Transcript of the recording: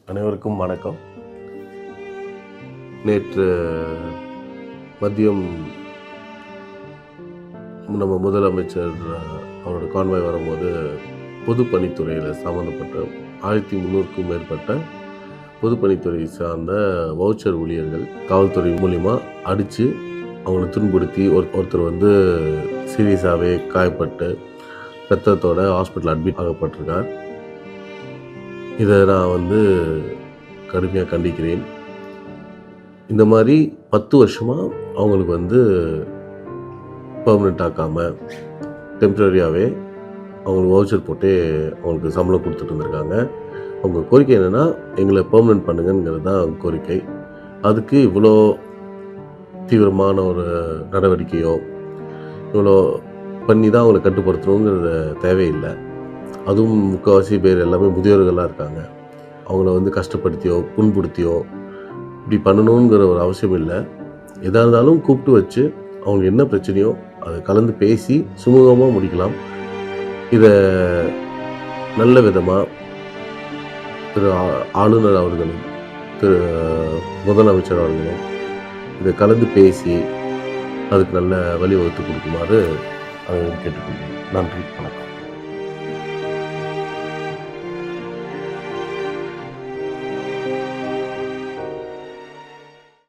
அனைவருக்கும் வணக்கம். நேற்று மதியம் நம்ம முதலமைச்சர் அவரோட கான்வாய் வரும்போது பொதுப்பணித்துறையில் சம்மந்தப்பட்ட 1300க்கும் மேற்பட்ட பொதுப்பணித்துறை சார்ந்த வவுச்சர் ஊழியர்கள் காவல்துறை மூலிமா அடித்து அவங்களை துன்புறுத்தி ஒருத்தர் சீரியஸாகவே காயப்பட்டு ரத்தத்தோட ஹாஸ்பிட்டல் அட்மிட் ஆகப்பட்டிருக்கார். இதை நான் கடுமையாக கண்டிக்கிறேன். இந்த மாதிரி 10 வருஷமாக அவங்களுக்கு பெர்மனெண்ட் ஆக்காமல் டெம்ப்ரரியாகவே அவங்களுக்கு வவுச்சர் போட்டு அவங்களுக்கு சம்பளம் கொடுத்துட்டு இருந்திருக்காங்க. அவங்க கோரிக்கை என்னென்னா, எங்களை பெர்மனெண்ட் பண்ணுங்கிறது தான் அவங்க கோரிக்கை. அதுக்கு இவ்வளோ தீவிரமான ஒரு நடவடிக்கையோ இவ்வளோ பண்ணி தான் அவங்களை கட்டுப்படுத்தணுங்கிறத தேவையில்லை. அதுவும் முக்கால்வாசி பேர் எல்லாமே முதியோர்களாக இருக்காங்க. அவங்கள கஷ்டப்படுத்தியோ புண்படுத்தியோ இப்படி பண்ணணுங்கிற ஒரு அவசியம் இல்லை. எதாக இருந்தாலும் கூப்பிட்டு வச்சு அவங்களுக்கு என்ன பிரச்சனையோ அதை கலந்து பேசி சுமூகமாக முடிக்கலாம். இதை நல்ல விதமாக திரு ஆளுநர் அவர்களும் திரு முதலமைச்சர் அவர்களும் இதை கலந்து பேசி அதுக்கு நல்ல வழிவகுத்து கொடுக்குமாறு கேட்டுக்கொள்கிறேன். நன்றி, வணக்கம்.